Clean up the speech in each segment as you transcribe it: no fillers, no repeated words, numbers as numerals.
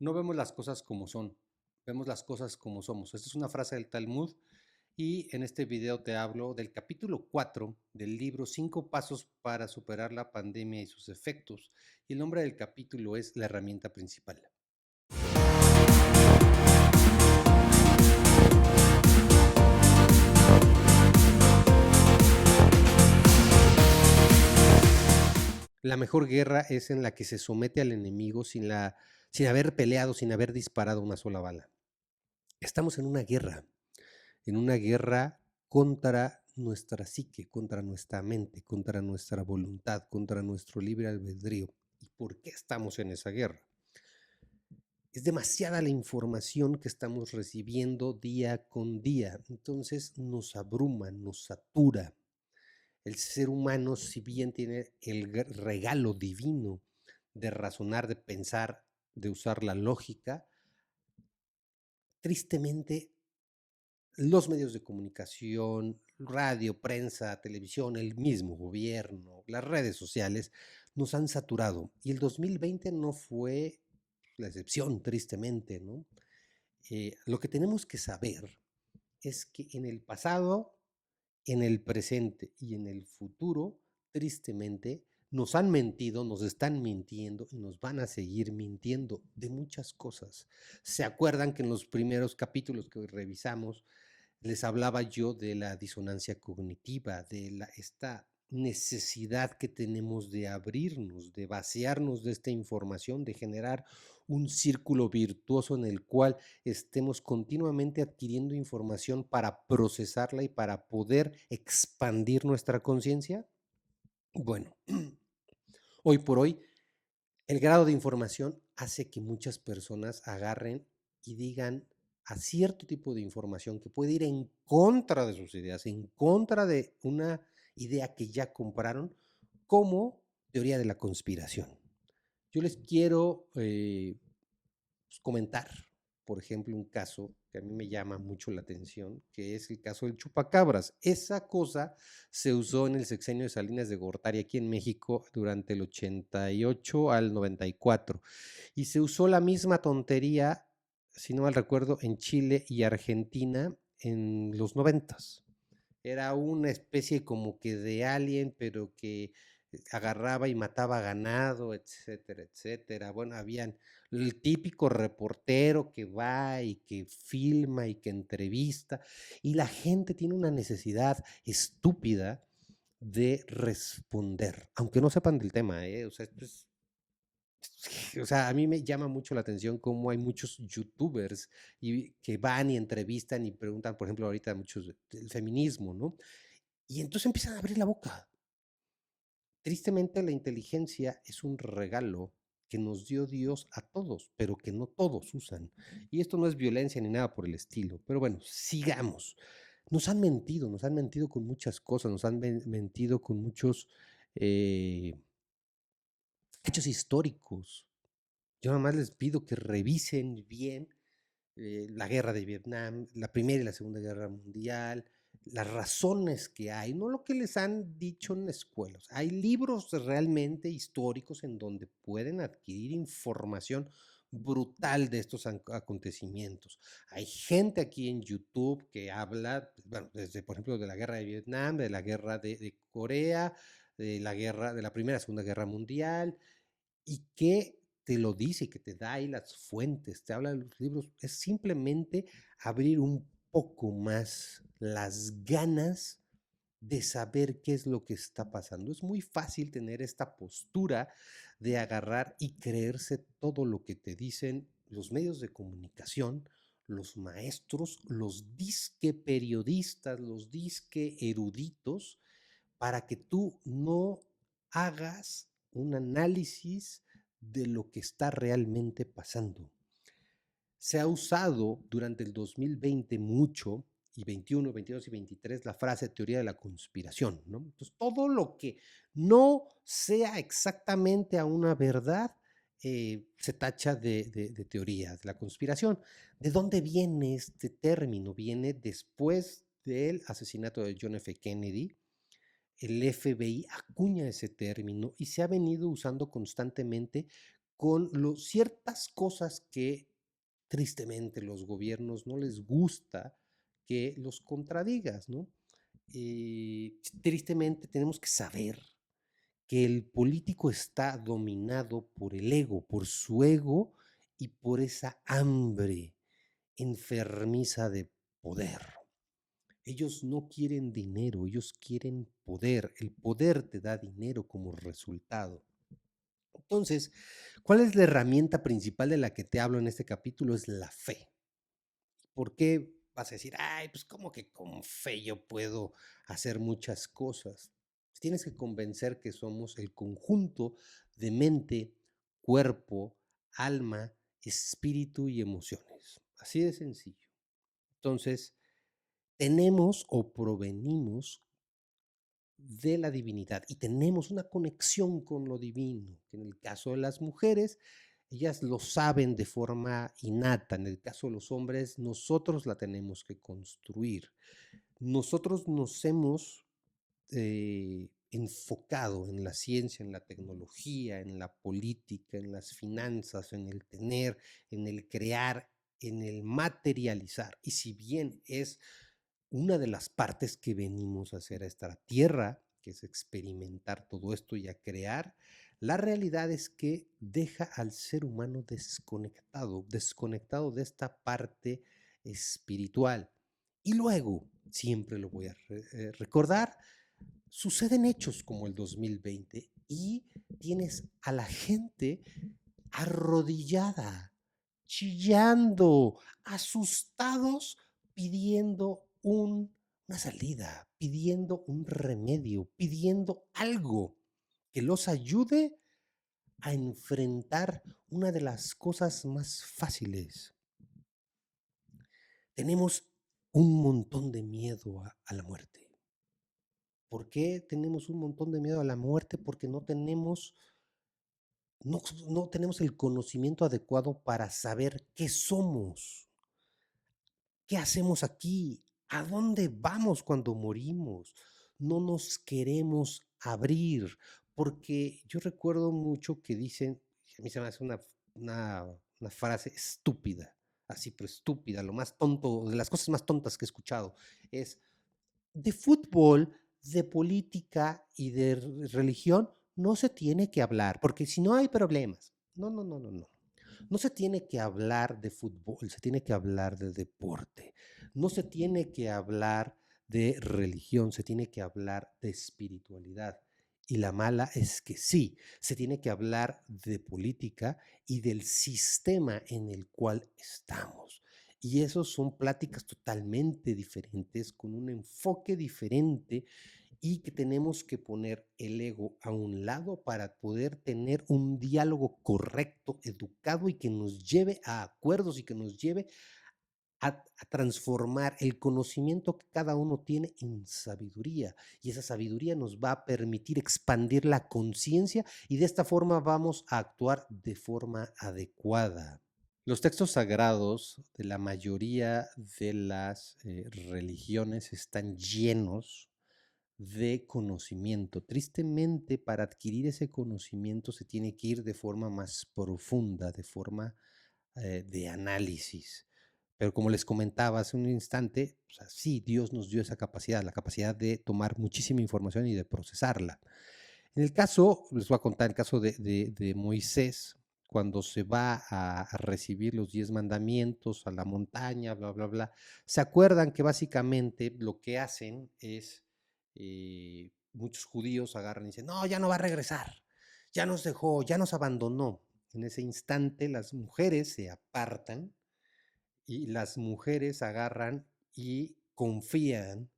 No vemos las cosas como son, vemos las cosas como somos. Esta es una frase del Talmud y en este video te hablo del capítulo 4 del libro 5 pasos para superar la pandemia y sus efectos. Y el nombre del capítulo es La herramienta principal. La mejor guerra es en la que se somete al enemigo sin haber peleado, sin haber disparado una sola bala. Estamos en una guerra contra nuestra psique, contra nuestra mente, contra nuestra voluntad, contra nuestro libre albedrío. ¿Y por qué estamos en esa guerra? Es demasiada la información que estamos recibiendo día con día, entonces nos abruma, nos satura. El ser humano, si bien tiene el regalo divino de razonar, de pensar, de usar la lógica, tristemente los medios de comunicación, radio, prensa, televisión, el mismo gobierno, las redes sociales, nos han saturado. Y el 2020 no fue la excepción, tristemente, ¿no? Lo que tenemos que saber es que en el pasado, en el presente y en el futuro, tristemente, nos han mentido, nos están mintiendo y nos van a seguir mintiendo de muchas cosas. ¿Se acuerdan que en los primeros capítulos que revisamos les hablaba yo de la disonancia cognitiva, esta necesidad que tenemos de abrirnos, de vaciarnos de esta información, de generar un círculo virtuoso en el cual estemos continuamente adquiriendo información para procesarla y para poder expandir nuestra conciencia? Bueno, hoy por hoy el grado de información hace que muchas personas agarren y digan a cierto tipo de información que puede ir en contra de sus ideas, en contra de una idea que ya compraron, como teoría de la conspiración. Yo les quiero comentar, por ejemplo, un caso que a mí me llama mucho la atención, que es el caso del chupacabras. Esa cosa se usó en el sexenio de Salinas de Gortari aquí en México durante el 88 al 94 y se usó la misma tontería, si no mal recuerdo, en Chile y Argentina en los 90. Era una especie como que de alien, pero que agarraba y mataba ganado, etcétera, etcétera. Bueno, habían el típico reportero que va y que filma y que entrevista, y la gente tiene una necesidad estúpida de responder, aunque no sepan del tema, ¿eh? O sea, o sea, a mí me llama mucho la atención cómo hay muchos youtubers que van y entrevistan y preguntan, por ejemplo, ahorita muchos del feminismo, ¿no? Y entonces empiezan a abrir la boca. Tristemente, la inteligencia es un regalo que nos dio Dios a todos, pero que no todos usan. Y esto no es violencia ni nada por el estilo. Pero bueno, sigamos. Nos han mentido con muchas cosas, nos han mentido con muchos eh, hechos históricos. Yo nada más les pido que revisen bien la guerra de Vietnam, la Primera y la Segunda Guerra Mundial, las razones que hay, no lo que les han dicho en escuelas. Hay libros realmente históricos en donde pueden adquirir información brutal de estos acontecimientos. Hay gente aquí en YouTube que habla, bueno, desde, por ejemplo, de la guerra de Vietnam, de la guerra de Corea, de la guerra, de la Primera y Segunda Guerra Mundial, y que te lo dice, que te da ahí las fuentes, te habla de los libros, es simplemente abrir un poco más las ganas de saber qué es lo que está pasando. Es muy fácil tener esta postura de agarrar y creerse todo lo que te dicen los medios de comunicación, los maestros, los disque periodistas, los disque eruditos, para que tú no hagas un análisis de lo que está realmente pasando. Se ha usado durante el 2020 mucho, y 21, 22 y 23, la frase teoría de la conspiración, ¿no? Entonces, todo lo que no sea exactamente a una verdad se tacha de teoría de la conspiración. ¿De dónde viene este término? Viene después del asesinato de John F. Kennedy. El FBI acuña ese término y se ha venido usando constantemente con ciertas cosas que tristemente los gobiernos no les gusta que los contradigas, ¿no? Tristemente tenemos que saber que el político está dominado por el ego, por su ego y por esa hambre enfermiza de poder. Ellos no quieren dinero, ellos quieren poder. El poder te da dinero como resultado. Entonces, ¿cuál es la herramienta principal de la que te hablo en este capítulo? Es la fe. ¿Por qué vas a decir, ay, pues cómo que con fe yo puedo hacer muchas cosas? Tienes que convencer que somos el conjunto de mente, cuerpo, alma, espíritu y emociones. Así de sencillo. Entonces, tenemos o provenimos de la divinidad y tenemos una conexión con lo divino, que en el caso de las mujeres, ellas lo saben de forma innata, en el caso de los hombres, nosotros la tenemos que construir. Nosotros nos hemos enfocado en la ciencia, en la tecnología, en la política, en las finanzas, en el tener, en el crear, en el materializar. Y si bien es una de las partes que venimos a hacer a esta tierra, que es experimentar todo esto y a crear, la realidad es que deja al ser humano desconectado, desconectado de esta parte espiritual. Y luego, siempre lo voy a recordar, suceden hechos como el 2020 y tienes a la gente arrodillada, chillando, asustados, pidiendo una salida, pidiendo un remedio, pidiendo algo que los ayude a enfrentar una de las cosas más fáciles. Tenemos un montón de miedo a la muerte. ¿Por qué tenemos un montón de miedo a la muerte? Porque no tenemos el conocimiento adecuado para saber qué somos, qué hacemos aquí, a dónde vamos cuando morimos. No nos queremos abrir, porque yo recuerdo mucho que dicen, a mí se me hace una, una frase estúpida, así, pero estúpida, lo más tonto, de las cosas más tontas que he escuchado, es de fútbol, de política y de religión no se tiene que hablar, porque si no hay problemas. No, no, no, no, no. No se tiene que hablar de fútbol, se tiene que hablar de deporte. No se tiene que hablar de religión, se tiene que hablar de espiritualidad. Y la mala es que sí, se tiene que hablar de política y del sistema en el cual estamos. Y eso son pláticas totalmente diferentes, con un enfoque diferente y que tenemos que poner el ego a un lado para poder tener un diálogo correcto, educado y que nos lleve a acuerdos y que nos lleve a transformar el conocimiento que cada uno tiene en sabiduría. Y esa sabiduría nos va a permitir expandir la conciencia y de esta forma vamos a actuar de forma adecuada. Los textos sagrados de la mayoría de las religiones están llenos de conocimiento. Tristemente, para adquirir ese conocimiento se tiene que ir de forma más profunda, de forma de análisis. Pero como les comentaba hace un instante, o sea, sí, Dios nos dio esa capacidad, la capacidad de tomar muchísima información y de procesarla. En el caso, les voy a contar el caso de Moisés, cuando se va a recibir los 10 mandamientos a la montaña, bla, bla, bla. Se acuerdan que básicamente lo que hacen es, muchos judíos agarran y dicen, no, ya no va a regresar, ya nos dejó, ya nos abandonó. En ese instante las mujeres se apartan y las mujeres agarran y confían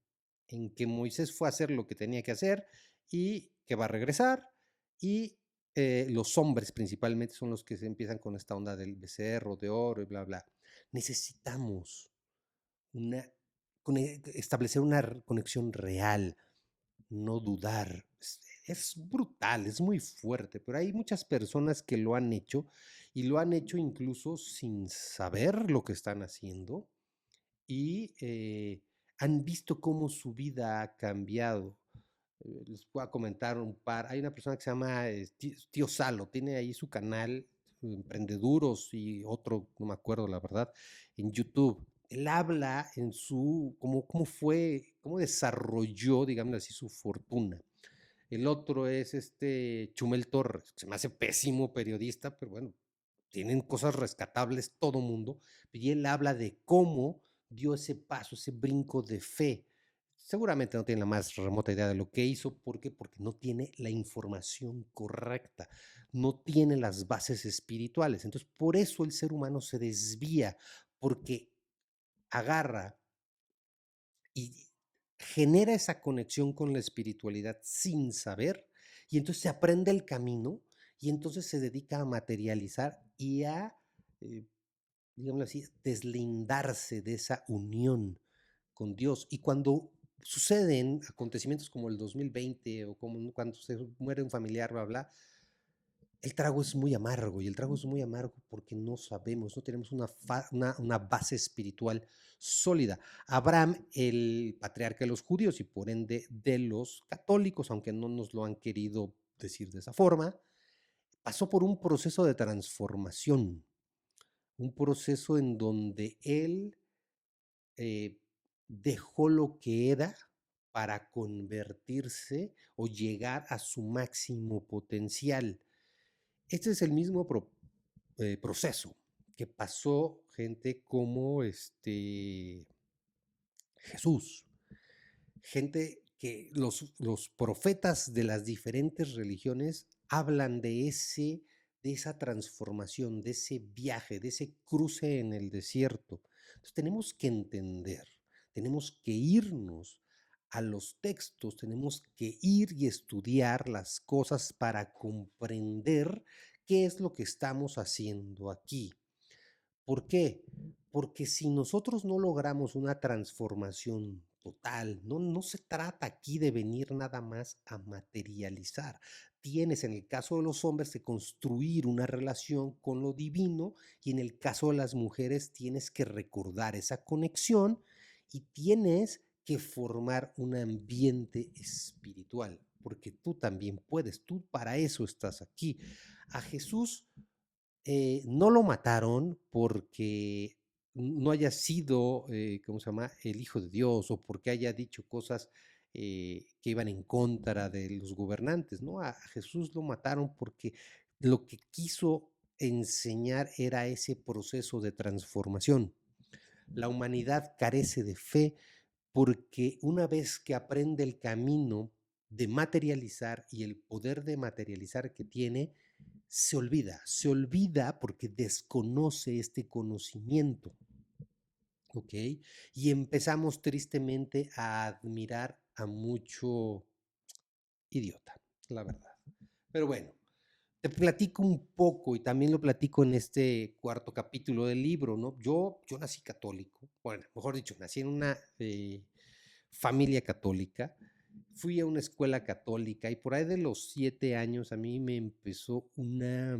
en que Moisés fue a hacer lo que tenía que hacer y que va a regresar. Y los hombres principalmente son los que se empiezan con esta onda del becerro de oro y bla, bla. Necesitamos una, establecer una conexión real, no dudar. Es brutal, es muy fuerte, pero hay muchas personas que lo han hecho y lo han hecho incluso sin saber lo que están haciendo y han visto cómo su vida ha cambiado. Les voy a comentar un par. Hay una persona que se llama Tío Salo, tiene ahí su canal, Emprendeduros y otro, no me acuerdo la verdad, en YouTube. Él habla en su, cómo fue, cómo desarrolló, digamos así, su fortuna. El otro es Chumel Torres, que se me hace pésimo periodista, pero bueno, tienen cosas rescatables todo mundo. Y él habla de cómo dio ese paso, ese brinco de fe. Seguramente no tiene la más remota idea de lo que hizo. ¿Por qué? Porque no tiene la información correcta, no tiene las bases espirituales. Entonces, por eso el ser humano se desvía, porque agarra y genera esa conexión con la espiritualidad sin saber, y entonces se aprende el camino, y entonces se dedica a materializar y a, eh, digámoslo así, deslindarse de esa unión con Dios. Y cuando suceden acontecimientos como el 2020 o como cuando se muere un familiar, bla, bla, el trago es muy amargo, y el trago es muy amargo porque no sabemos, no tenemos una base espiritual sólida. Abraham, el patriarca de los judíos y por ende de los católicos, aunque no nos lo han querido decir de esa forma, pasó por un proceso de transformación, un proceso en donde él eh, dejó lo que era para convertirse o llegar a su máximo potencial. Este es el mismo proceso que pasó gente como Jesús, gente que los profetas de las diferentes religiones hablan de esa transformación, de ese viaje, de ese cruce en el desierto. Entonces tenemos que entender, tenemos que irnos a los textos, tenemos que ir y estudiar las cosas para comprender qué es lo que estamos haciendo aquí. ¿Por qué? Porque si nosotros no logramos una transformación total, no se trata aquí de venir nada más a materializar. Tienes en el caso de los hombres que construir una relación con lo divino, y en el caso de las mujeres tienes que recordar esa conexión y tienes que formar un ambiente espiritual, porque tú también puedes, tú para eso estás aquí. A Jesús no lo mataron porque no haya sido, ¿cómo se llama?, el Hijo de Dios, o porque haya dicho cosas que iban en contra de los gobernantes, ¿no? A Jesús lo mataron porque lo que quiso enseñar era ese proceso de transformación. La humanidad carece de fe porque una vez que aprende el camino de materializar y el poder de materializar que tiene, se olvida porque desconoce este conocimiento, ¿ok? Y empezamos tristemente a admirar a mucho idiota, la verdad. Pero bueno, te platico un poco y también lo platico en este cuarto capítulo del libro, ¿no? Yo nací católico, bueno, mejor dicho, nací en una familia católica, fui a una escuela católica y por ahí de los 7 años a mí me empezó una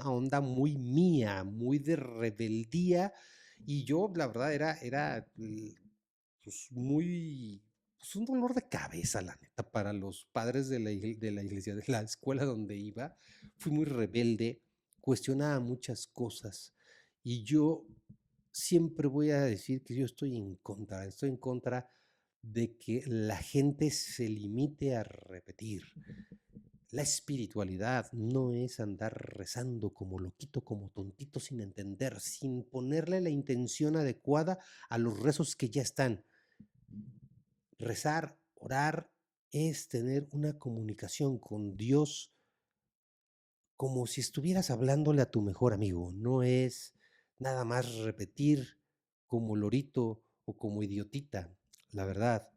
onda muy mía, muy de rebeldía, y yo, la verdad, pues, muy, pues, un dolor de cabeza, la neta, para los padres de la iglesia, de la escuela donde iba. Fui muy rebelde, cuestionaba muchas cosas, y yo siempre voy a decir que yo estoy en contra de que la gente se limite a repetir. La espiritualidad no es andar rezando como loquito, como tontito, sin entender, sin ponerle la intención adecuada a los rezos que ya están. Rezar, orar, es tener una comunicación con Dios como si estuvieras hablándole a tu mejor amigo. No es nada más repetir como lorito o como idiotita, la verdad.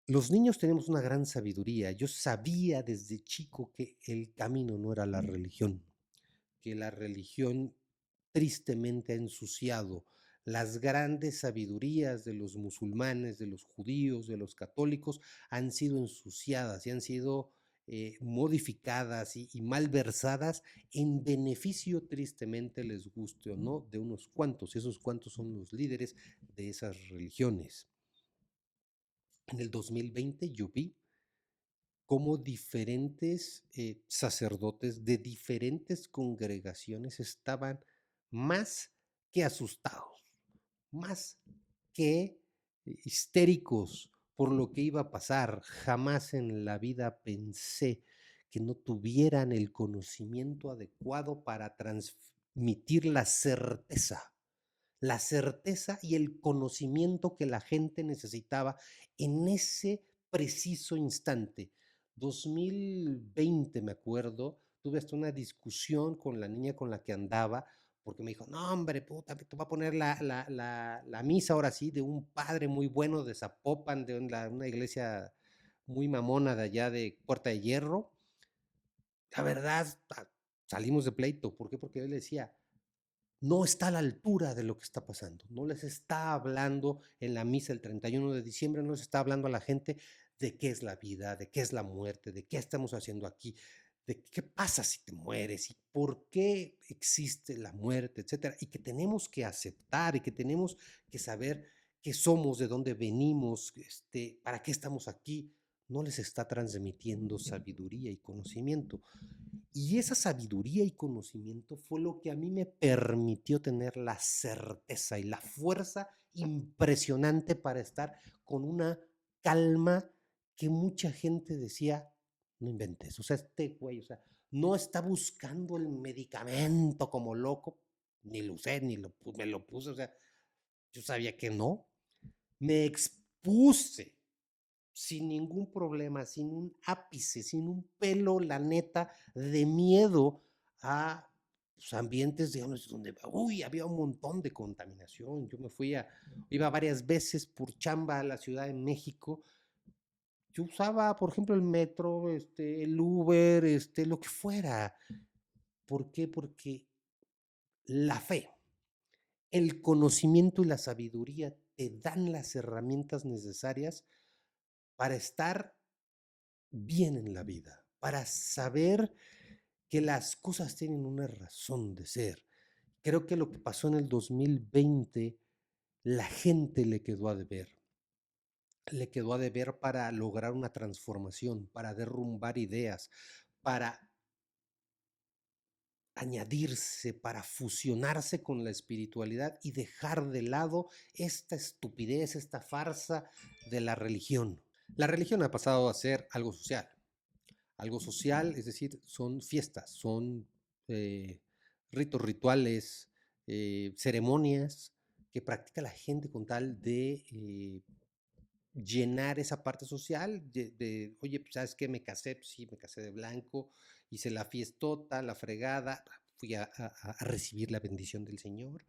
Los niños tenemos una gran sabiduría. Yo sabía desde chico que el camino no era la religión, que la religión tristemente ha ensuciado las grandes sabidurías de los musulmanes, de los judíos, de los católicos, han sido ensuciadas y han sido modificadas y malversadas en beneficio, tristemente les guste o no, de unos cuantos. Esos cuantos son los líderes de esas religiones. En el 2020 yo vi cómo diferentes sacerdotes de diferentes congregaciones estaban más que asustados, más que histéricos por lo que iba a pasar. Jamás en la vida pensé que no tuvieran el conocimiento adecuado para transmitir la certeza y el conocimiento que la gente necesitaba en ese preciso instante. 2020, me acuerdo, tuve hasta una discusión con la niña con la que andaba, porque me dijo, no, hombre, puta, te voy a poner la misa ahora sí de un padre muy bueno de Zapopan, de una iglesia muy mamona de allá de Puerta de Hierro. La verdad, salimos de pleito. ¿Por qué? Porque yo le decía, no está a la altura de lo que está pasando. No les está hablando en la misa el 31 de diciembre, no les está hablando a la gente de qué es la vida, de qué es la muerte, de qué estamos haciendo aquí, de qué pasa si te mueres y por qué existe la muerte, etcétera. Y que tenemos que aceptar y que tenemos que saber qué somos, de dónde venimos, para qué estamos aquí. No les está transmitiendo sabiduría y conocimiento. Y esa sabiduría y conocimiento fue lo que a mí me permitió tener la certeza y la fuerza impresionante para estar con una calma que mucha gente decía, no inventes, o sea, este güey, o sea, no está buscando el medicamento como loco, ni lo usé, me lo puse, o sea, yo sabía que no, me expuse sin ningún problema, sin un ápice, sin un pelo, la neta, de miedo a pues, ambientes, digamos, donde, uy, había un montón de contaminación. Yo iba varias veces por chamba a la Ciudad de México. Yo usaba, por ejemplo, el metro, el Uber, lo que fuera. ¿Por qué? Porque la fe, el conocimiento y la sabiduría te dan las herramientas necesarias para estar bien en la vida, para saber que las cosas tienen una razón de ser. Creo que lo que pasó en el 2020, la gente le quedó a deber para lograr una transformación, para derrumbar ideas, para añadirse, para fusionarse con la espiritualidad y dejar de lado esta estupidez, esta farsa de la religión. La religión ha pasado a ser algo social, es decir, son fiestas, son ritos, rituales, ceremonias que practica la gente con tal de llenar esa parte social oye, pues, ¿sabes qué? Me casé, pues sí, me casé de blanco, hice la fiestota, la fregada, fui a recibir la bendición del Señor,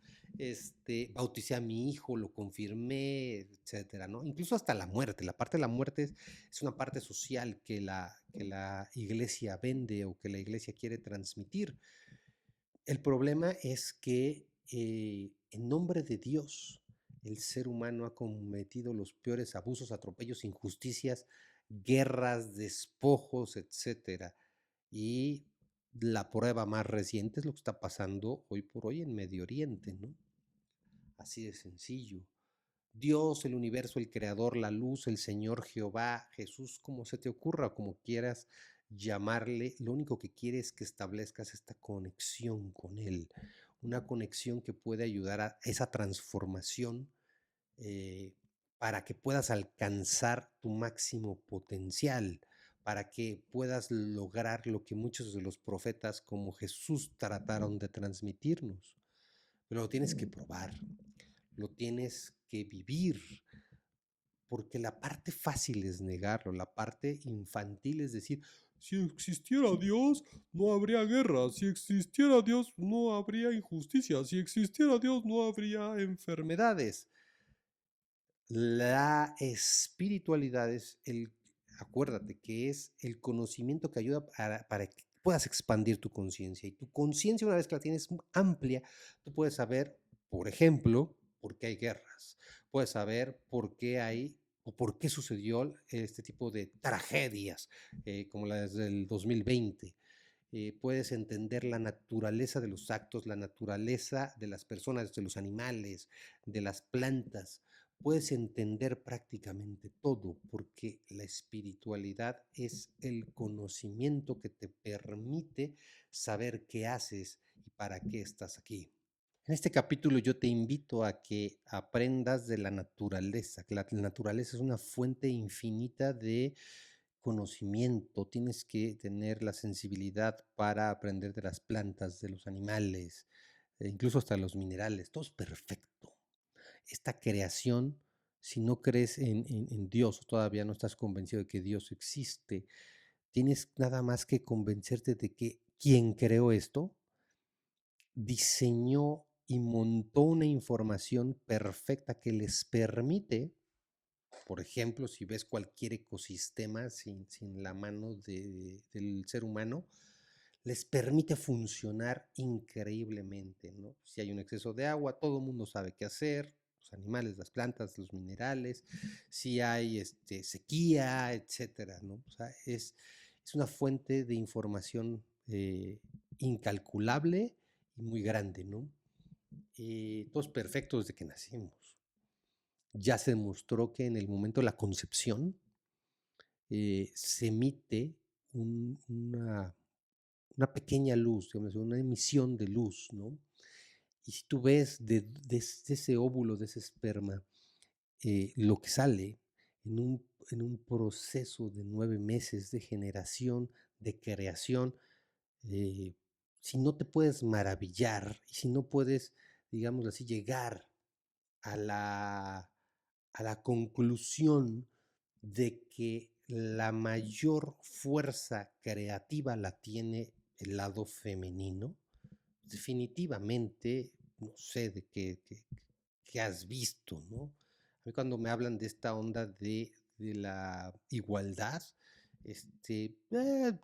bauticé a mi hijo, lo confirmé, etcétera, ¿no? Incluso hasta la muerte, la parte de la muerte es una parte social que la iglesia vende o que la iglesia quiere transmitir. El problema es que en nombre de Dios, el ser humano ha cometido los peores abusos, atropellos, injusticias, guerras, despojos, etcétera. Y la prueba más reciente es lo que está pasando hoy por hoy en Medio Oriente, ¿no? Así de sencillo. Dios, el universo, el creador, la luz, el Señor Jehová, Jesús, como se te ocurra o como quieras llamarle, lo único que quiere es que establezcas esta conexión con Él, una conexión que puede ayudar a esa transformación eh, para que puedas alcanzar tu máximo potencial, para que puedas lograr lo que muchos de los profetas como Jesús trataron de transmitirnos. Pero lo tienes que probar, lo tienes que vivir, porque la parte fácil es negarlo, la parte infantil es decir, si existiera Dios, no habría guerra, si existiera Dios, no habría injusticia, si existiera Dios, no habría enfermedades. La espiritualidad acuérdate que es el conocimiento que ayuda para que puedas expandir tu conciencia. Y tu conciencia, una vez que la tienes amplia, tú puedes saber, por ejemplo, por qué hay guerras. Puedes saber por qué hay o por qué sucedió este tipo de tragedias, como las del 2020. Puedes entender la naturaleza de los actos, la naturaleza de las personas, de los animales, de las plantas. puedes entender prácticamente todo, porque la espiritualidad es el conocimiento que te permite saber qué haces y para qué estás aquí. En este capítulo yo te invito a que aprendas de la naturaleza, que la naturaleza es una fuente infinita de conocimiento. Tienes que tener la sensibilidad para aprender de las plantas, de los animales, incluso hasta los minerales. Todo es perfecto. Esta creación, si no crees en Dios o todavía no estás convencido de que Dios existe, tienes nada más que convencerte de que quien creó esto diseñó y montó una información perfecta que les permite, por ejemplo, si ves cualquier ecosistema sin la mano del ser humano, les permite funcionar increíblemente, ¿no? Si hay un exceso de agua, todo el mundo sabe qué hacer, los animales, las plantas, los minerales, si hay sequía, etcétera, ¿no? O sea, es una fuente de información incalculable y muy grande, ¿no? Todos perfectos desde que nacimos. Ya se demostró que en el momento de la concepción se emite una pequeña luz, digamos, una emisión de luz, ¿no? Y si tú ves de ese óvulo, de ese esperma, lo que sale en un proceso de 9 meses de generación, de creación, eh, si no te puedes maravillar y si no puedes, digamos así, llegar a la conclusión de que la mayor fuerza creativa la tiene el lado femenino, definitivamente, no sé de qué has visto, ¿no? A mí cuando me hablan de esta onda de la igualdad,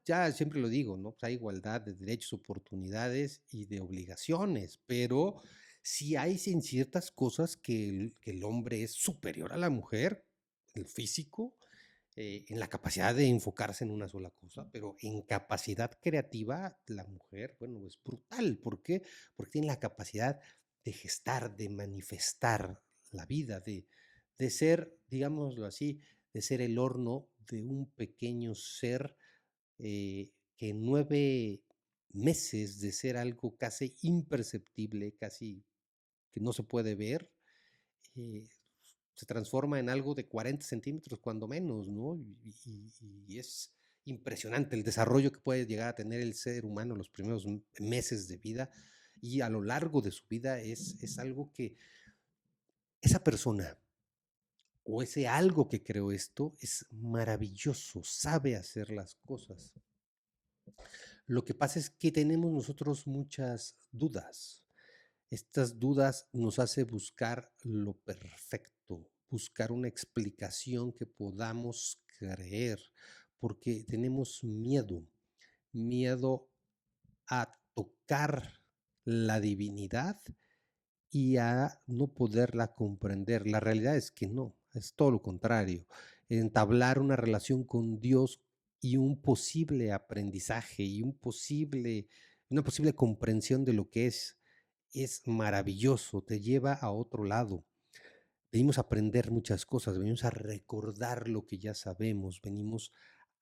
ya siempre lo digo, ¿no? Pues hay igualdad de derechos, oportunidades y de obligaciones, pero sí hay en ciertas cosas que el hombre es superior a la mujer, el físico, en la capacidad de enfocarse en una sola cosa, pero en capacidad creativa, la mujer, bueno, es brutal. ¿Por qué? Porque tiene la capacidad de gestar, de manifestar la vida, de ser, digámoslo así, de ser el horno de un pequeño ser que en 9 meses de ser algo casi imperceptible, casi que no se puede ver, eh, se transforma en algo de 40 centímetros cuando menos, ¿no? Y es impresionante el desarrollo que puede llegar a tener el ser humano los primeros meses de vida y a lo largo de su vida es algo que esa persona o ese algo que creó esto es maravilloso, sabe hacer las cosas. Lo que pasa es que tenemos nosotros muchas dudas. Estas dudas nos hace buscar lo perfecto, buscar una explicación que podamos creer, porque tenemos miedo, miedo a tocar la divinidad y a no poderla comprender. La realidad es que no, es todo lo contrario. Entablar una relación con Dios y un posible aprendizaje y una posible comprensión de lo que es maravilloso, te lleva a otro lado. Venimos a aprender muchas cosas, venimos a recordar lo que ya sabemos, venimos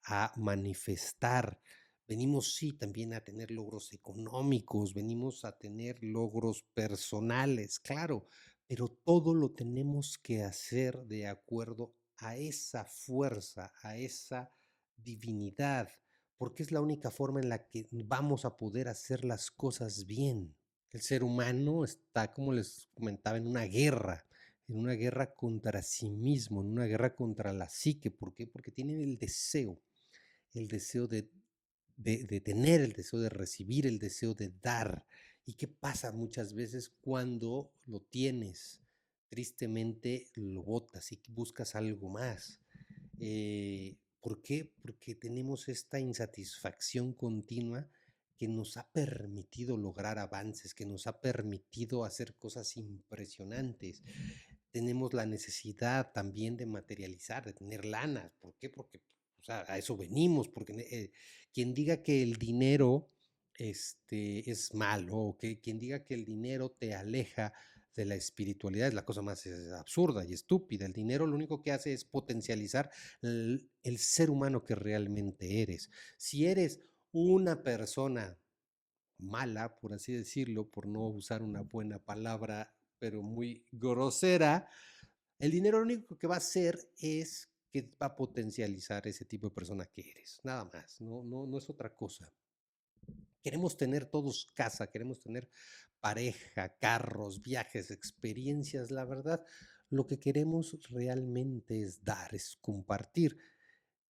a manifestar, venimos sí también a tener logros económicos, venimos a tener logros personales, claro, pero todo lo tenemos que hacer de acuerdo a esa fuerza, a esa divinidad, porque es la única forma en la que vamos a poder hacer las cosas bien. El ser humano está, como les comentaba, en una guerra contra sí mismo, en una guerra contra la psique. ¿Por qué? Porque tienen el deseo de tener, el deseo de recibir, el deseo de dar. ¿Y qué pasa muchas veces cuando lo tienes? Tristemente lo botas y buscas algo más. ¿Por qué? Porque tenemos esta insatisfacción continua que nos ha permitido lograr avances, que nos ha permitido hacer cosas impresionantes. Tenemos la necesidad también de materializar, de tener lana. ¿Por qué? Porque o sea, a eso venimos, porque quien diga que el dinero es malo, o que quien diga que el dinero te aleja de la espiritualidad es la cosa más absurda y estúpida. El dinero lo único que hace es potencializar el ser humano que realmente eres. Si eres una persona mala, por así decirlo, por no usar una buena palabra, pero muy grosera, el dinero lo único que va a hacer es que va a potencializar ese tipo de persona que eres, nada más, no es otra cosa. Queremos tener todos casa, queremos tener pareja, carros, viajes, experiencias. La verdad, lo que queremos realmente es dar, es compartir.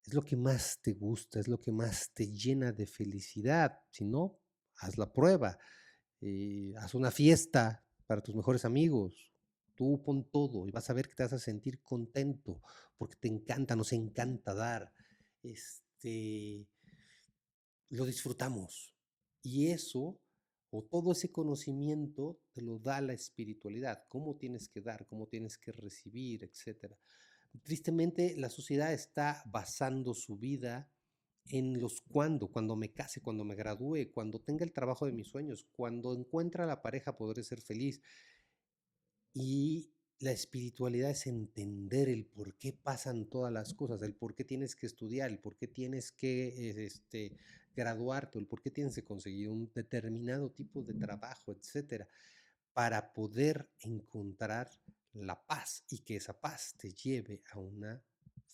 Es lo que más te gusta, es lo que más te llena de felicidad. Si no, haz la prueba. Haz una fiesta para tus mejores amigos. Tú pon todo y vas a ver que te vas a sentir contento porque te encanta, nos encanta dar. Este, lo disfrutamos. Y eso, o todo ese conocimiento, te lo da la espiritualidad. Cómo tienes que dar, cómo tienes que recibir, etcétera. Tristemente, la sociedad está basando su vida en los cuando me case, cuando me gradúe, cuando tenga el trabajo de mis sueños, cuando encuentre a la pareja podré ser feliz. Y la espiritualidad es entender el por qué pasan todas las cosas, el por qué tienes que estudiar, el por qué tienes que graduarte, el por qué tienes que conseguir un determinado tipo de trabajo, etcétera, para poder encontrar la paz y que esa paz te lleve a una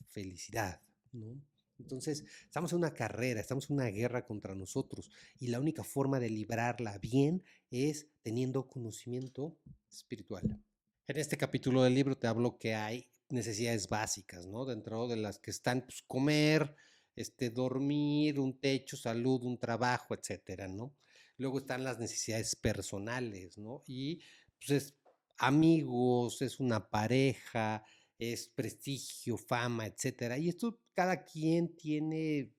felicidad, ¿no? Entonces, estamos en una carrera, estamos en una guerra contra nosotros y la única forma de librarla bien es teniendo conocimiento espiritual. En este capítulo del libro te hablo que hay necesidades básicas, ¿no? Dentro de las que están, pues, comer, dormir, un techo, salud, un trabajo, etcétera, ¿no? Luego están las necesidades personales, ¿no? Y pues es amigos, es una pareja, es prestigio, fama, etcétera. Y esto cada quien tiene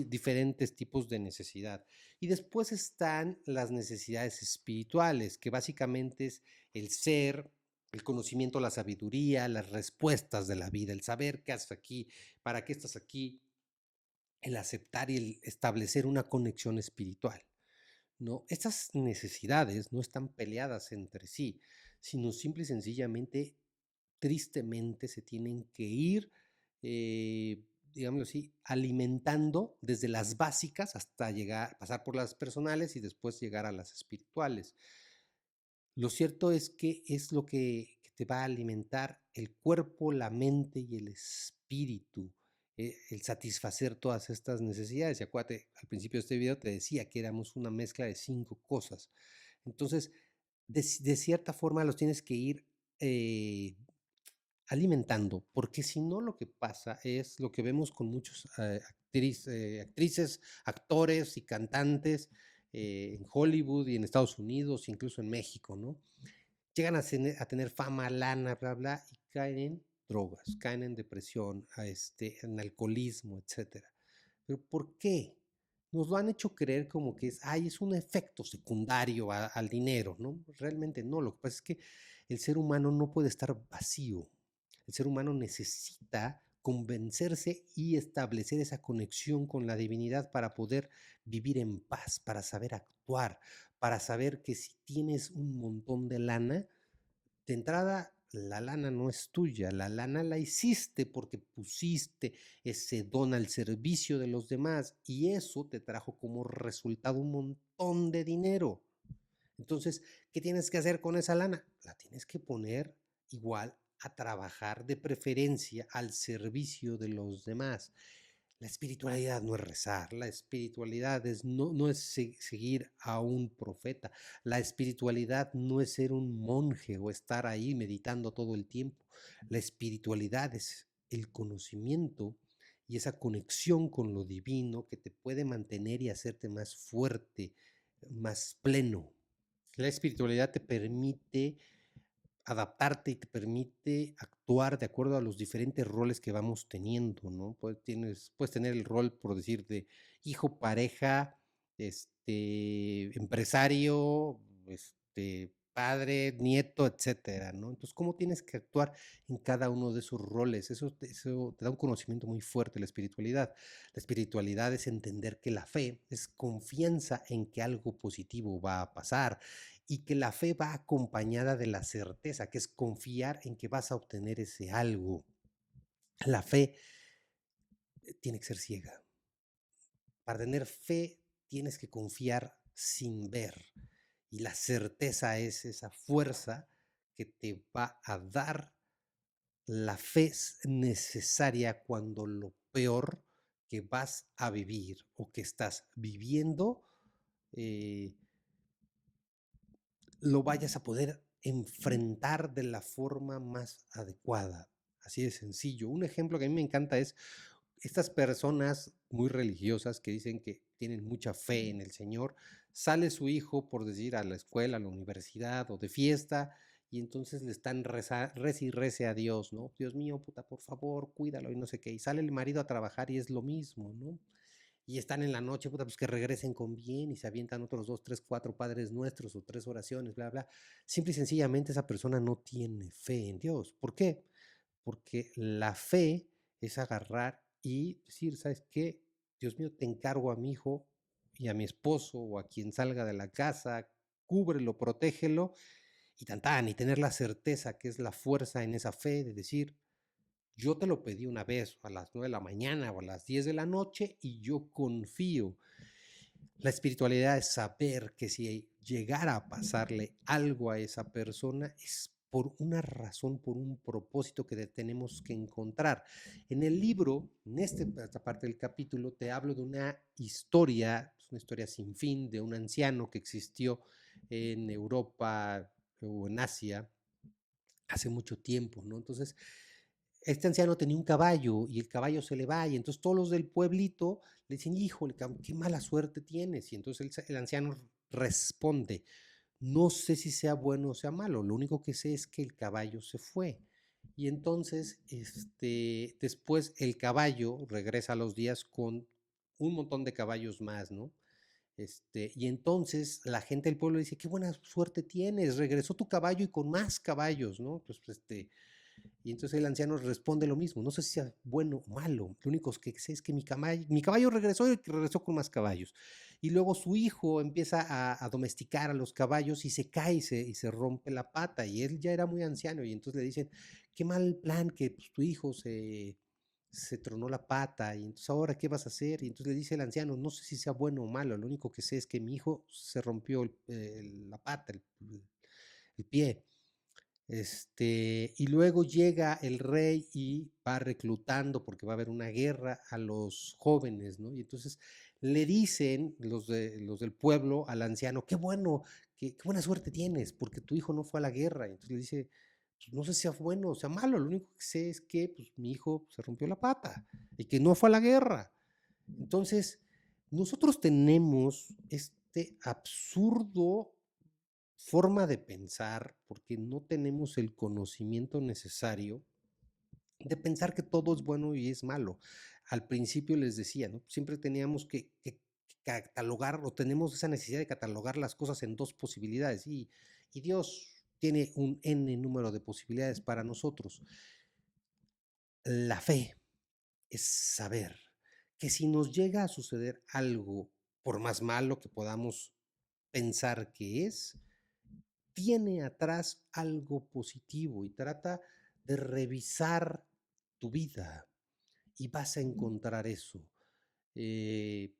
diferentes tipos de necesidad. Y después están las necesidades espirituales, que básicamente es el ser, el conocimiento, la sabiduría, las respuestas de la vida, el saber qué haces aquí, para qué estás aquí, el aceptar y el establecer una conexión espiritual, ¿no? Estas necesidades no están peleadas entre sí, sino simple y sencillamente, tristemente, se tienen que ir, digámoslo así, alimentando desde las básicas hasta llegar, pasar por las personales y después llegar a las espirituales. Lo cierto es que es lo que te va a alimentar el cuerpo, la mente y el espíritu, el satisfacer todas estas necesidades. Y acuérdate, al principio de este video te decía que éramos una mezcla de 5 cosas. Entonces, de cierta forma los tienes que ir alimentando, porque si no lo que pasa es lo que vemos con muchos actrices, actores y cantantes en Hollywood y en Estados Unidos, incluso en México, ¿no? Llegan a tener fama, lana, bla, bla, y caen en drogas, caen en depresión, en alcoholismo, etcétera. ¿Pero por qué? Nos lo han hecho creer como que es un efecto secundario al dinero, ¿no? Realmente no, lo que pasa es que el ser humano no puede estar vacío. El ser humano necesita convencerse y establecer esa conexión con la divinidad para poder vivir en paz, para saber actuar, para saber que si tienes un montón de lana, de entrada, la lana no es tuya, la lana la hiciste porque pusiste ese don al servicio de los demás y eso te trajo como resultado un montón de dinero. Entonces, ¿qué tienes que hacer con esa lana? La tienes que poner igual a trabajar de preferencia al servicio de los demás. La espiritualidad no es rezar, la espiritualidad no es seguir a un profeta, la espiritualidad no es ser un monje o estar ahí meditando todo el tiempo. La espiritualidad es el conocimiento y esa conexión con lo divino que te puede mantener y hacerte más fuerte, más pleno. La espiritualidad te permite adaptarte y te permite actuar de acuerdo a los diferentes roles que vamos teniendo, ¿no? Puedes tener el rol, por decir, de hijo, pareja, empresario, padre, nieto, etcétera, ¿no? Entonces, ¿cómo tienes que actuar en cada uno de esos roles? Eso te da un conocimiento muy fuerte de la espiritualidad. La espiritualidad es entender que la fe es confianza en que algo positivo va a pasar y que la fe va acompañada de la certeza, que es confiar en que vas a obtener ese algo. La fe tiene que ser ciega. Para tener fe tienes que confiar sin ver. Y la certeza es esa fuerza que te va a dar la fe necesaria cuando lo peor que vas a vivir o que estás viviendo eh, lo vayas a poder enfrentar de la forma más adecuada. Así de sencillo. Un ejemplo que a mí me encanta es estas personas muy religiosas que dicen que tienen mucha fe en el Señor, sale su hijo, por decir, a la escuela, a la universidad o de fiesta, y entonces le están reza y rece a Dios, ¿no? Dios mío, puta, por favor, cuídalo y no sé qué. Y sale el marido a trabajar y es lo mismo, ¿no? Y están en la noche, puta, pues que regresen con bien y se avientan otros 2, 3, 4 padres nuestros o 3 oraciones, bla, bla. Simple y sencillamente esa persona no tiene fe en Dios. ¿Por qué? Porque la fe es agarrar y decir, ¿sabes qué? Dios mío, te encargo a mi hijo y a mi esposo o a quien salga de la casa, cúbrelo, protégelo y y tener la certeza que es la fuerza en esa fe de decir, yo te lo pedí una vez a las 9 de la mañana o a las 10 de la noche y yo confío. La espiritualidad es saber que si llegara a pasarle algo a esa persona es por una razón, por un propósito que tenemos que encontrar. En el libro, en esta parte del capítulo, te hablo de una historia sin fin, de un anciano que existió en Europa o en Asia hace mucho tiempo, ¿no? Entonces, este anciano tenía un caballo y el caballo se le va y entonces todos los del pueblito le dicen, híjole, qué mala suerte tienes. Y entonces el anciano responde, no sé si sea bueno o sea malo, lo único que sé es que el caballo se fue. Y entonces, después el caballo regresa a los días con un montón de caballos más, ¿no? Y entonces la gente del pueblo dice, qué buena suerte tienes, regresó tu caballo y con más caballos, ¿no? Y entonces el anciano responde lo mismo, no sé si sea bueno o malo, lo único que sé es que mi caballo regresó y regresó con más caballos. Y luego su hijo empieza a domesticar a los caballos y se cae y se rompe la pata y él ya era muy anciano y entonces le dicen, qué mal plan que pues, tu hijo se tronó la pata y entonces ahora qué vas a hacer y entonces le dice el anciano, no sé si sea bueno o malo, lo único que sé es que mi hijo se rompió la pata, el pie. Y luego llega el rey y va reclutando, porque va a haber una guerra, a los jóvenes, ¿no? Y entonces le dicen los del pueblo al anciano, qué bueno, qué buena suerte tienes, porque tu hijo no fue a la guerra. Y entonces le dice, pues, no sé si sea bueno o sea malo, lo único que sé es que pues, mi hijo se rompió la pata y que no fue a la guerra. Entonces, nosotros tenemos este absurdo forma de pensar, porque no tenemos el conocimiento necesario de pensar que todo es bueno y es malo. Al principio les decía, ¿no? Siempre teníamos que catalogar o tenemos esa necesidad de catalogar las cosas en dos posibilidades y Dios tiene un n número de posibilidades para nosotros. La fe es saber que si nos llega a suceder algo, por más malo que podamos pensar que es, tiene atrás algo positivo y trata de revisar tu vida y vas a encontrar eso. Eh,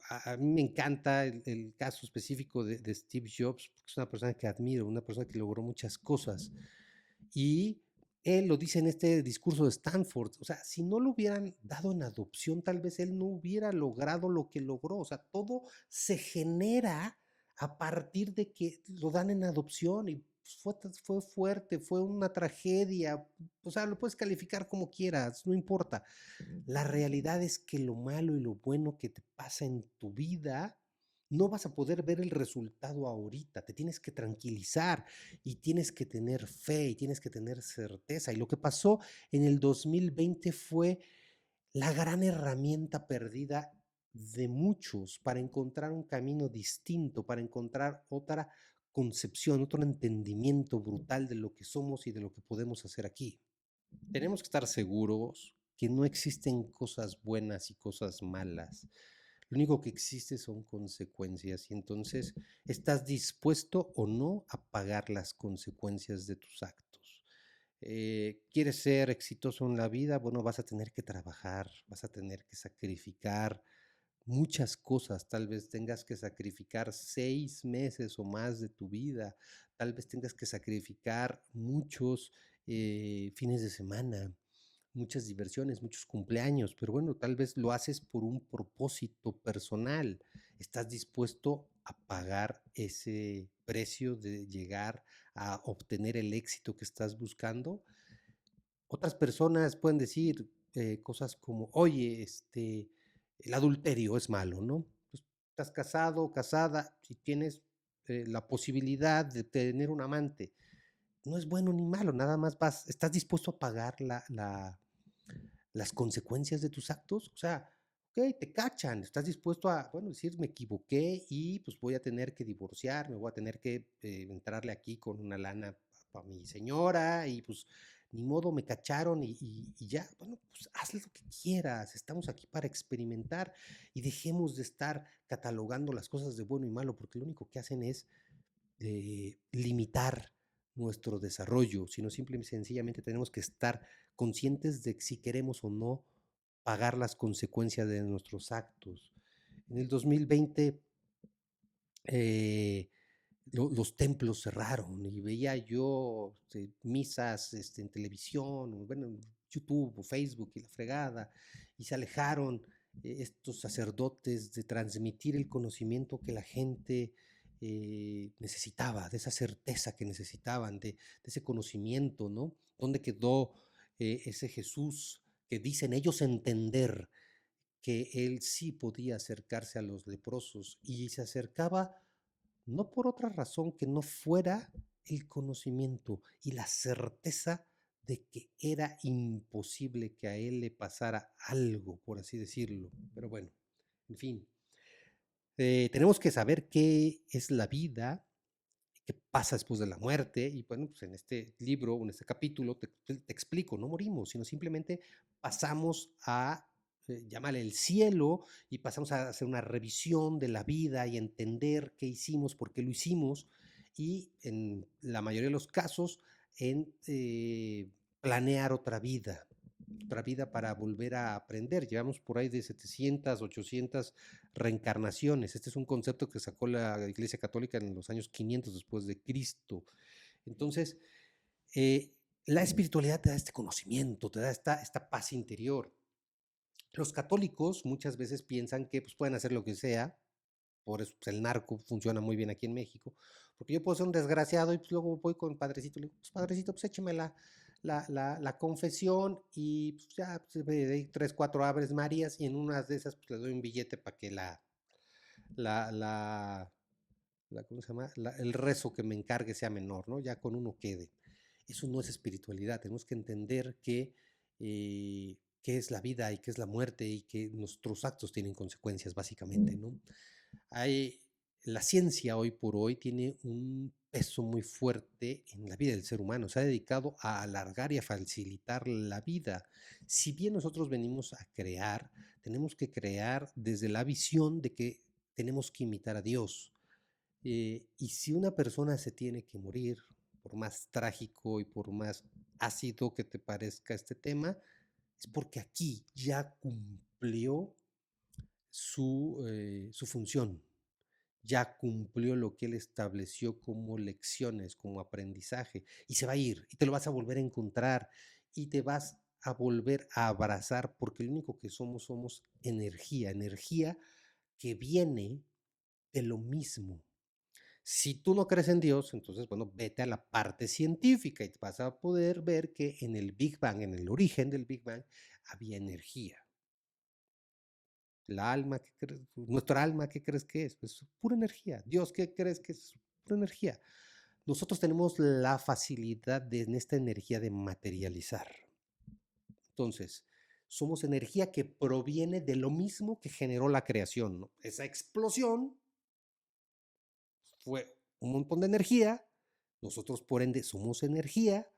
a mí me encanta el caso específico de Steve Jobs, porque es una persona que admiro, una persona que logró muchas cosas. Y él lo dice en este discurso de Stanford, o sea, si no lo hubieran dado en adopción, tal vez él no hubiera logrado lo que logró, o sea, todo se genera a partir de que lo dan en adopción y fue fuerte, fue una tragedia, o sea, lo puedes calificar como quieras, no importa. La realidad es que lo malo y lo bueno que te pasa en tu vida, no vas a poder ver el resultado ahorita, te tienes que tranquilizar y tienes que tener fe y tienes que tener certeza. Y lo que pasó en el 2020 fue la gran herramienta perdida de muchos para encontrar un camino distinto, para encontrar otra concepción, otro entendimiento brutal de lo que somos y de lo que podemos hacer aquí. Tenemos que estar seguros que no existen cosas buenas y cosas malas. Lo único que existe son consecuencias y entonces estás dispuesto o no a pagar las consecuencias de tus actos. ¿Quieres ser exitoso en la vida? Bueno, vas a tener que trabajar, vas a tener que sacrificar muchas cosas. Tal vez tengas que sacrificar 6 meses o más de tu vida. Tal vez tengas que sacrificar muchos fines de semana, muchas diversiones, muchos cumpleaños, pero bueno, tal vez lo haces por un propósito personal. ¿Estás dispuesto a pagar ese precio de llegar a obtener el éxito que estás buscando? Otras personas pueden decir cosas como, oye, el adulterio es malo, ¿no? Pues, estás casado, casada, si tienes la posibilidad de tener un amante, no es bueno ni malo, nada más estás dispuesto a pagar las consecuencias de tus actos. O sea, ok, te cachan, estás dispuesto a, bueno, decir, me equivoqué y pues voy a tener que divorciarme, voy a tener que entrarle aquí con una lana para mi señora y pues ni modo, me cacharon y ya, bueno, pues haz lo que quieras, estamos aquí para experimentar y dejemos de estar catalogando las cosas de bueno y malo, porque lo único que hacen es limitar nuestro desarrollo, sino simple y sencillamente tenemos que estar conscientes de si queremos o no pagar las consecuencias de nuestros actos. En el 2020 eh, los templos cerraron y veía yo misas en televisión, bueno, en YouTube o Facebook y la fregada, y se alejaron estos sacerdotes de transmitir el conocimiento que la gente necesitaba, de esa certeza que necesitaban, de ese conocimiento, ¿no? ¿Dónde quedó ese Jesús que dicen ellos entender que él sí podía acercarse a los leprosos y se acercaba no por otra razón que no fuera el conocimiento y la certeza de que era imposible que a él le pasara algo, por así decirlo? Pero bueno, en fin, tenemos que saber qué es la vida, qué pasa después de la muerte. Y bueno, pues en este libro, en este capítulo, te explico, no morimos, sino simplemente pasamos a, llámale el cielo, y pasamos a hacer una revisión de la vida y entender qué hicimos, por qué lo hicimos, y en la mayoría de los casos, en planear otra vida para volver a aprender. Llevamos por ahí de 700, 800 reencarnaciones. Este es un concepto que sacó la Iglesia Católica en los años 500 después de Cristo. Entonces, eh, la espiritualidad te da este conocimiento, te da esta paz interior. Los católicos muchas veces piensan que pues, pueden hacer lo que sea, por eso pues, el narco funciona muy bien aquí en México, porque yo puedo ser un desgraciado y pues luego voy con padrecito, le digo, pues padrecito, pues écheme la confesión y pues ya pues, me doy 3, 4 Aves Marías y en unas de esas pues le doy un billete para que la, la, ¿cómo se llama? El rezo que me encargue sea menor, ¿no? Ya con uno quede. Eso no es espiritualidad. Tenemos que entender que qué es la vida y qué es la muerte y que nuestros actos tienen consecuencias, básicamente, ¿no? Hay, la ciencia hoy por hoy tiene un peso muy fuerte en la vida del ser humano. Se ha dedicado a alargar y a facilitar la vida. Si bien nosotros venimos a crear, tenemos que crear desde la visión de que tenemos que imitar a Dios. Y si una persona se tiene que morir, por más trágico y por más ácido que te parezca este tema, es porque aquí ya cumplió su función, ya cumplió lo que él estableció como lecciones, como aprendizaje, y se va a ir, y te lo vas a volver a encontrar, y te vas a volver a abrazar, porque lo único que somos energía, energía que viene de lo mismo. Si tú no crees en Dios, entonces, bueno, vete a la parte científica y vas a poder ver que en el Big Bang, en el origen del Big Bang, había energía. La alma, ¿qué crees? Nuestra alma, ¿qué crees que es? Pues pura energía. Dios, ¿qué crees que es? Pura energía. Nosotros tenemos la facilidad de, en esta energía de materializar. Entonces, somos energía que proviene de lo mismo que generó la creación, ¿no? Esa explosión fue un montón de energía. Nosotros, por ende, somos energía.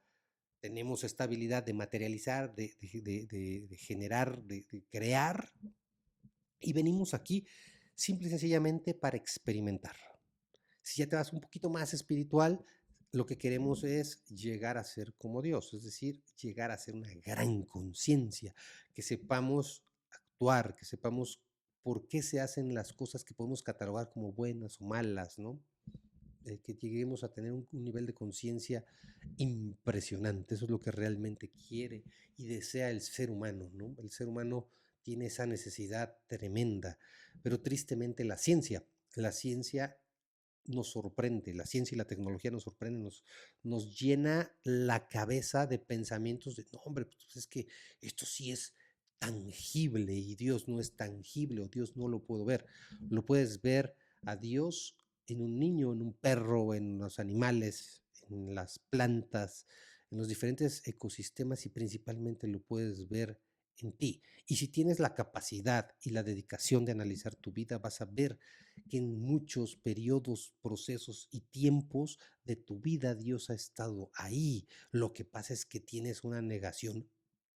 Tenemos esta habilidad de materializar, de generar, de crear. Y venimos aquí simple y sencillamente para experimentar. Si ya te vas un poquito más espiritual, lo que queremos es llegar a ser como Dios, es decir, llegar a ser una gran conciencia, que sepamos actuar, que sepamos por qué se hacen las cosas que podemos catalogar como buenas o malas, ¿no? Que lleguemos a tener un nivel de conciencia impresionante. Eso es lo que realmente quiere y desea el ser humano, ¿no? El ser humano tiene esa necesidad tremenda, pero tristemente la ciencia nos sorprende, la ciencia y la tecnología nos sorprenden, nos llena la cabeza de pensamientos de, no, hombre, pues es que esto sí es tangible y Dios no es tangible o Dios no lo puedo ver. Lo puedes ver a Dios en un niño, en un perro, en los animales, en las plantas, en los diferentes ecosistemas y principalmente lo puedes ver en ti. Y si tienes la capacidad y la dedicación de analizar tu vida, vas a ver que en muchos periodos, procesos y tiempos de tu vida Dios ha estado ahí. Lo que pasa es que tienes una negación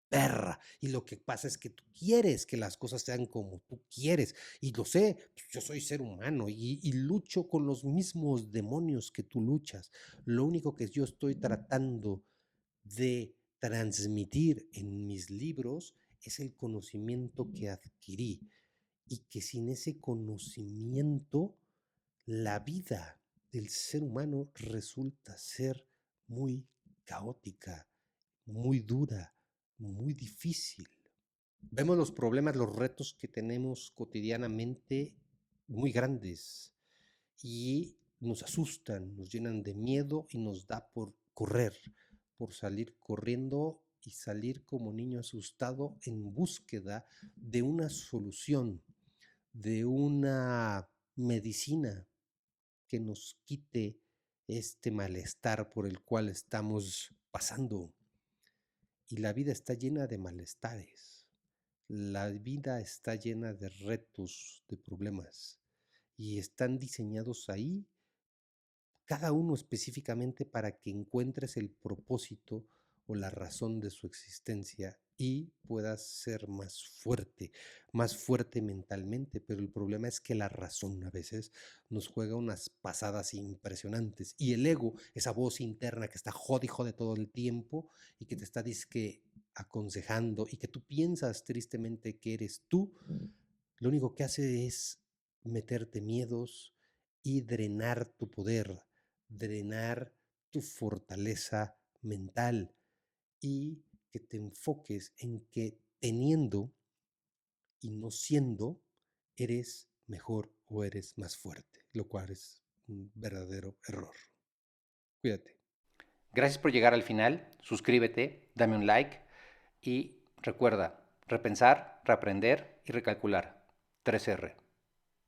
perra y lo que pasa es que tú quieres que las cosas sean como tú quieres y lo sé, pues, yo soy ser humano y lucho con los mismos demonios que tú luchas. Lo único que yo estoy tratando de transmitir en mis libros es el conocimiento que adquirí y que sin ese conocimiento la vida del ser humano resulta ser muy caótica, muy dura, muy difícil. Vemos los problemas, los retos que tenemos cotidianamente muy grandes y nos asustan, nos llenan de miedo y nos da por correr, por salir corriendo y salir como niño asustado en búsqueda de una solución, de una medicina que nos quite este malestar por el cual estamos pasando. Y la vida está llena de malestares. La vida está llena de retos, de problemas. Y están diseñados ahí, cada uno específicamente para que encuentres el propósito o la razón de su existencia y puedas ser más fuerte mentalmente, pero el problema es que la razón a veces nos juega unas pasadas impresionantes y el ego, esa voz interna que está jode y jode todo el tiempo y que te está disque aconsejando y que tú piensas tristemente que eres tú, lo único que hace es meterte miedos y drenar tu poder, drenar tu fortaleza mental y que te enfoques en que teniendo y no siendo, eres mejor o eres más fuerte, lo cual es un verdadero error. Cuídate. Gracias por llegar al final, suscríbete, dame un like y recuerda, repensar, reaprender y recalcular. 3R.